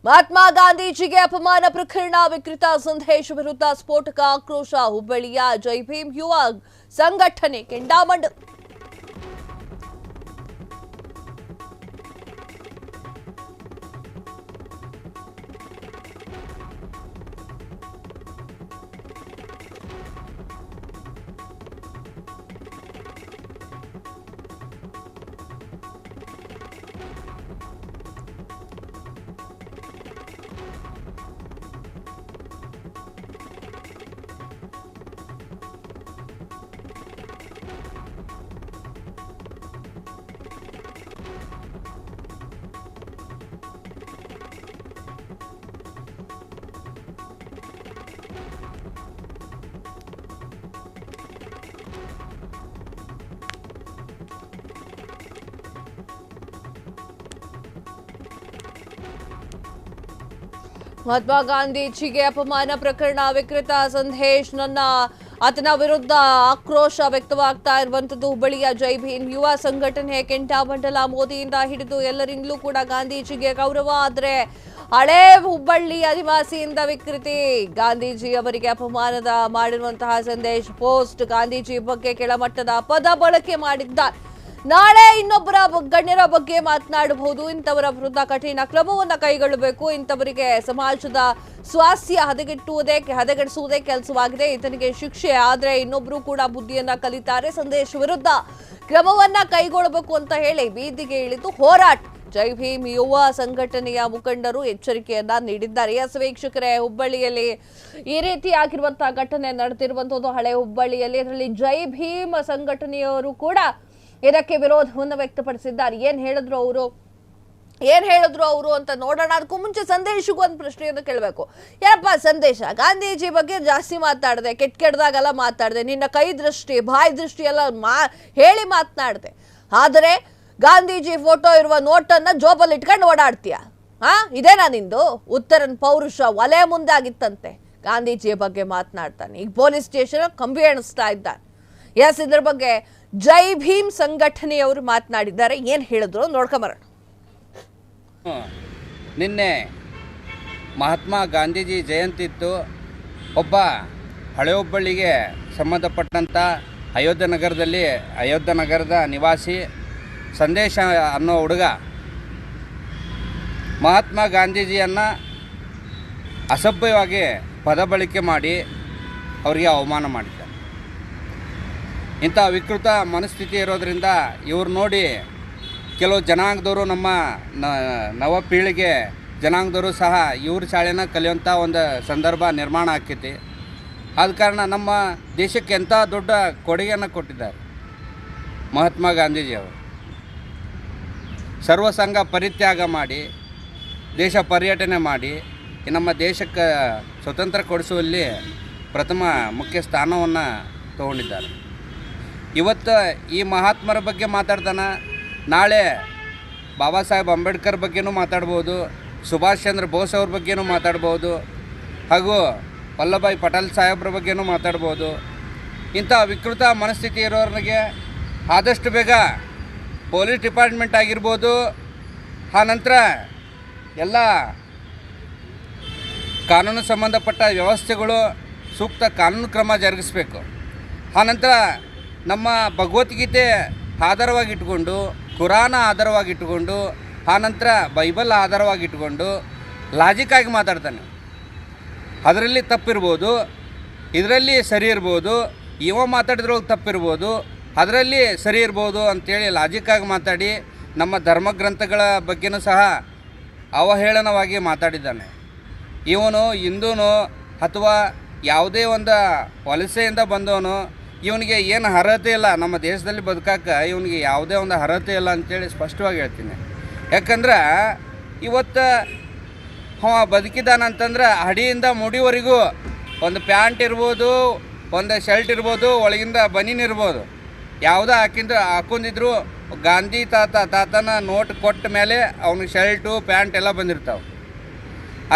ಮಹಾತ್ಮ ಗಾಂಧೀಜಿಗೆ ಅಪಮಾನ ಪ್ರಕರಣ ವಿಕೃತ ಸಂದೇಶ ವಿರುದ್ಧ ಸ್ಫೋಟಕ ಆಕ್ರೋಶ ಹುಬ್ಬಳ್ಳಿಯ ಜೈ ಭೀಮ್ ಯುವ ಸಂಘಟನೆ ಕೆಂಡಾಮಂಡಲ. ಮಹಾತ್ಮ ಗಾಂಧೀಜಿಗೆ ಅಪಮಾನ ಪ್ರಕರಣ ವಿಕೃತ ಸಂದೇಶ್ ಆತನ ವಿರುದ್ಧ ಆಕ್ರೋಶ ವ್ಯಕ್ತವಾಗ್ತಾ ಇರುವಂತದ್ದು ಹುಬ್ಬಳ್ಳಿಯ ಜೈ ಭೀಮ್ ಯುವ ಸಂಘಟನೆ ಕೆಂಡಾಮಂಡಲ. ಮೋದಿಯಿಂದ ಹಿಡಿದು ಎಲ್ಲರಿಂದಲೂ ಕೂಡ ಗಾಂಧೀಜಿಗೆ ಗೌರವ, ಆದರೆ ಹಳೇ ಹುಬ್ಬಳ್ಳಿ ಆದಿವಾಸಿಯಿಂದ ವಿಕೃತಿ. ಗಾಂಧೀಜಿ ಅವರಿಗೆ ಅಪಮಾನದ ಮಾಡಿರುವಂತಹ ಸಂದೇಶ್ ಪೋಸ್ಟ್, ಗಾಂಧೀಜಿ ಬಗ್ಗೆ ಕೆಳಮಟ್ಟದ ಪದ ಬಳಕೆ ಮಾಡಿದ್ದಾರೆ. ನಾಳೆ ಇನ್ನೊಬ್ಬರ ಗಣ್ಯರ ಬಗ್ಗೆ ಮಾತನಾಡಬಹುದು. ಇಂಥವರ ವಿರುದ್ಧ ಕಠಿಣ ಕ್ರಮವನ್ನು ಕೈಗೊಳ್ಳಬೇಕು. ಇಂಥವರಿಗೆ ಸಮಾಜದ ಸ್ವಾಸ್ಥ್ಯ ಹದಗೆಡಿಸುವುದೇ ಕೆಲಸವಾಗಿದೆ. ಈತನಿಗೆ ಶಿಕ್ಷೆ ಆದರೆ ಇನ್ನೊಬ್ರು ಕೂಡ ಬುದ್ಧಿಯನ್ನ ಕಲಿತಾರೆ. ಸಂದೇಶ್ ವಿರುದ್ಧ ಕ್ರಮವನ್ನ ಕೈಗೊಳ್ಳಬೇಕು ಅಂತ ಹೇಳಿ ಬೀದಿಗೆ ಇಳಿದು ಹೋರಾಟ. ಜೈ ಭೀಮ್ ಯುವ ಸಂಘಟನೆಯ ಮುಖಂಡರು ಎಚ್ಚರಿಕೆಯನ್ನ ನೀಡಿದ್ದಾರೆ. ವೀಕ್ಷಕರೇ, ಹುಬ್ಬಳ್ಳಿಯಲ್ಲಿ ಈ ರೀತಿಯಾಗಿರುವಂತಹ ಘಟನೆ ನಡೆದಿರುವಂತದ್ದು ಹಳೆ ಹುಬ್ಬಳ್ಳಿಯಲ್ಲಿ. ಅದರಲ್ಲಿ ಜೈ ಭೀಮ್ ಸಂಘಟನೆಯವರು ಕೂಡ ಇದಕ್ಕೆ ವಿರೋಧವನ್ನು ವ್ಯಕ್ತಪಡಿಸಿದ್ದಾರೆ. ಏನ್ ಹೇಳಿದ್ರು ಅವರು ಅಂತ ನೋಡೋಣ. ಅದಕ್ಕೂ ಮುಂಚೆ ಸಂದೇಶಕ್ಕೂ ಒಂದು ಪ್ರಶ್ನೆಯನ್ನು ಕೇಳಬೇಕು. ಏನಪ್ಪ ಸಂದೇಶ, ಗಾಂಧೀಜಿ ಬಗ್ಗೆ ಜಾಸ್ತಿ ಮಾತಾಡಿದೆ, ಕೆಟ್ಟದಾಗೆಲ್ಲ ಮಾತಾಡಿದೆ, ನಿನ್ನ ಕೈ ದೃಷ್ಟಿ ಬಾಯಿ ದೃಷ್ಟಿ ಎಲ್ಲ ಹೇಳಿ ಮಾತನಾಡಿದೆ, ಆದರೆ ಗಾಂಧೀಜಿ ಫೋಟೋ ಇರುವ ನೋಟನ್ನ ಜೋಬಲ್ಲಿ ಇಟ್ಕೊಂಡು ಓಡಾಡ್ತೀಯ. ಇದೇನಾ ನಿಂದು ಉತ್ತರನ್ ಪೌರುಷ? ಒಲೆ ಮುಂದಾಗಿತ್ತಂತೆ ಗಾಂಧೀಜಿಯ ಬಗ್ಗೆ ಮಾತನಾಡ್ತಾನೆ. ಈಗ ಪೊಲೀಸ್ ಸ್ಟೇಷನ್ ಕಂಬಿ ಎಣಿಸ್ತಾ ಇದ್ದಾನೆ. ಇದ್ರ ಬಗ್ಗೆ ಜೈ ಭೀಮ್ ಸಂಘಟನೆಯವರು ಮಾತನಾಡಿದ್ದಾರೆ. ಏನ್ ಹೇಳಿದ್ರು ನೋಡ್ಕೊಂಬರೋಣ. ನಿನ್ನೆ ಮಹಾತ್ಮ ಗಾಂಧೀಜಿ ಜಯಂತಿ ಇತ್ತು. ಒಬ್ಬ ಹಳೆ ಹುಬ್ಬಳ್ಳಿಗೆ ಸಂಬಂಧಪಟ್ಟಂಥ ಅಯೋಧ್ಯ ನಗರದ ನಿವಾಸಿ ಸಂದೇಶ ಅನ್ನೋ ಹುಡುಗ ಮಹಾತ್ಮ ಗಾಂಧೀಜಿಯನ್ನು ಅಸಭ್ಯವಾಗಿ ಪದ ಬಳಕೆ ಮಾಡಿ ಅವರಿಗೆ ಅವಮಾನ ಮಾಡಿದ್ದಾರೆ. ಇಂಥ ವಿಕೃತ ಮನಸ್ಥಿತಿ ಇರೋದರಿಂದ ಇವ್ರು ನೋಡಿ ಕೆಲವು ಜನಾಂಗದವರು, ನಮ್ಮ ನವ ಪೀಳಿಗೆ ಜನಾಂಗದವರು ಸಹ ಇವ್ರ ಶಾಲೆನ ಕಲಿಯುವಂಥ ಒಂದು ಸಂದರ್ಭ ನಿರ್ಮಾಣ ಆಕೈತಿ. ಆದ ಕಾರಣ ನಮ್ಮ ದೇಶಕ್ಕೆ ಎಂಥ ದೊಡ್ಡ ಕೊಡುಗೆಯನ್ನು ಕೊಟ್ಟಿದ್ದಾರೆ ಮಹಾತ್ಮ ಗಾಂಧೀಜಿಯವರು. ಸರ್ವಸಂಘ ಪರಿತ್ಯಾಗ ಮಾಡಿ ದೇಶ ಪರ್ಯಟನೆ ಮಾಡಿ ನಮ್ಮ ದೇಶಕ್ಕೆ ಸ್ವತಂತ್ರ ಕೊಡಿಸುವಲ್ಲಿ ಪ್ರಥಮ ಮುಖ್ಯ ಸ್ಥಾನವನ್ನು ತಗೊಂಡಿದ್ದಾರೆ. ಇವತ್ತು ಈ ಮಹಾತ್ಮರ ಬಗ್ಗೆ ಮಾತಾಡ್ತಾನೆ, ನಾಳೆ ಬಾಬಾ ಸಾಹೇಬ್ ಅಂಬೇಡ್ಕರ್ ಬಗ್ಗೆನೂ ಮಾತಾಡ್ಬೋದು, ಸುಭಾಷ್ ಚಂದ್ರ ಬೋಸ್ ಅವ್ರ ಬಗ್ಗೆನೂ ಮಾತಾಡ್ಬೋದು, ಹಾಗೂ ವಲ್ಲಭಾಯ್ ಪಟೇಲ್ ಸಾಹೇಬ್ರ ಬಗ್ಗೆನೂ ಮಾತಾಡ್ಬೋದು. ಇಂಥ ವಿಕೃತ ಮನಸ್ಥಿತಿ ಇರೋರಿಗೆ ಆದಷ್ಟು ಬೇಗ ಪೊಲೀಸ್ ಡಿಪಾರ್ಟ್ಮೆಂಟ್ ಆಗಿರ್ಬೋದು, ಆನಂತರ ಎಲ್ಲ ಕಾನೂನು ಸಂಬಂಧಪಟ್ಟ ವ್ಯವಸ್ಥೆಗಳು ಸೂಕ್ತ ಕಾನೂನು ಕ್ರಮ ಜರುಗಿಸಬೇಕು. ಆನಂತರ ನಮ್ಮ ಭಗವದ್ಗೀತೆ ಆಧಾರವಾಗಿಟ್ಕೊಂಡು, ಕುರಾನ ಆಧಾರವಾಗಿಟ್ಟುಕೊಂಡು, ಆನಂತರ ಬೈಬಲ್ ಆಧಾರವಾಗಿಟ್ಕೊಂಡು ಲಾಜಿಕ್ಕಾಗಿ ಮಾತಾಡ್ತಾನೆ. ಅದರಲ್ಲಿ ತಪ್ಪಿರ್ಬೋದು, ಇದರಲ್ಲಿ ಸರಿ ಇರ್ಬೋದು, ಇವ ಮಾತಾಡಿದ್ರೊಳಗೆ ತಪ್ಪಿರ್ಬೋದು, ಅದರಲ್ಲಿ ಸರಿ ಇರ್ಬೋದು ಅಂಥೇಳಿ ಲಾಜಿಕ್ಕಾಗಿ ಮಾತಾಡಿ ನಮ್ಮ ಧರ್ಮಗ್ರಂಥಗಳ ಬಗ್ಗೆನೂ ಸಹ ಅವಹೇಳನವಾಗಿ ಮಾತಾಡಿದ್ದಾನೆ. ಇವನು ಹಿಂದೂನೋ ಅಥವಾ ಯಾವುದೇ ಒಂದು ವಲಸೆಯಿಂದ ಬಂದವನು, ಇವನಿಗೆ ಏನು ಅರ್ಹತೆ ಇಲ್ಲ, ನಮ್ಮ ದೇಶದಲ್ಲಿ ಬದುಕಕ್ಕೆ ಇವನಿಗೆ ಯಾವುದೇ ಒಂದು ಅರ್ಹತೆ ಇಲ್ಲ ಅಂಥೇಳಿ ಸ್ಪಷ್ಟವಾಗಿ ಹೇಳ್ತೀನಿ. ಯಾಕಂದ್ರೆ ಇವತ್ತು ಬದುಕಿದ್ದಾನಂತಂದ್ರೆ ಅಡಿಯಿಂದ ಮುಡಿವರೆಗೂ ಒಂದು ಪ್ಯಾಂಟ್ ಇರ್ಬೋದು, ಒಂದು ಶರ್ಟ್ ಇರ್ಬೋದು, ಒಳಗಿಂದ ಬನೀನ್ ಇರ್ಬೋದು, ಯಾವುದೋ ಹಾಕೊಂಡಿದ್ರು ಗಾಂಧಿ ತಾತನ ನೋಟ್ ಕೊಟ್ಟ ಮೇಲೆ ಅವನಿಗೆ ಶರ್ಟು ಪ್ಯಾಂಟ್ ಎಲ್ಲ ಬಂದಿರ್ತಾವೆ.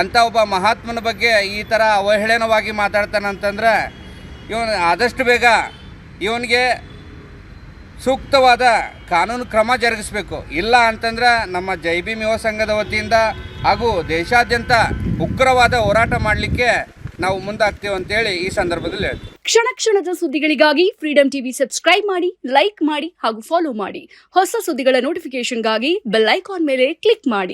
ಅಂಥ ಒಬ್ಬ ಮಹಾತ್ಮನ ಬಗ್ಗೆ ಈ ಥರ ಅವಹೇಳನವಾಗಿ ಮಾತಾಡ್ತಾನಂತಂದ್ರೆ ಇವನು ಆದಷ್ಟು ಬೇಗ ಇವನಿಗೆ ಸೂಕ್ತವಾದ ಕಾನೂನು ಕ್ರಮ ಜರುಗಿಸಬೇಕು. ಇಲ್ಲ ಅಂತಂದ್ರೆ ನಮ್ಮ ಜೈ ಭೀಮ್ ಯುವ ಸಂಘದ ವತಿಯಿಂದ ಹಾಗೂ ದೇಶಾದ್ಯಂತ ಉಗ್ರವಾದ ಹೋರಾಟ ಮಾಡಲಿಕ್ಕೆ ನಾವು ಮುಂದಾಗ್ತೀವಿ ಅಂತೇಳಿ ಈ ಸಂದರ್ಭದಲ್ಲಿ ಹೇಳ್ತೀವಿ. ಕ್ಷಣ ಕ್ಷಣದ ಸುದ್ದಿಗಳಿಗಾಗಿ ಫ್ರೀಡಂ ಟಿವಿ ಸಬ್ಸ್ಕ್ರೈಬ್ ಮಾಡಿ, ಲೈಕ್ ಮಾಡಿ ಹಾಗೂ ಫಾಲೋ ಮಾಡಿ. ಹೊಸ ಸುದ್ದಿಗಳ ನೋಟಿಫಿಕೇಶನ್ಗಾಗಿ ಬೆಲ್ ಐಕಾನ್ ಮೇಲೆ ಕ್ಲಿಕ್ ಮಾಡಿ.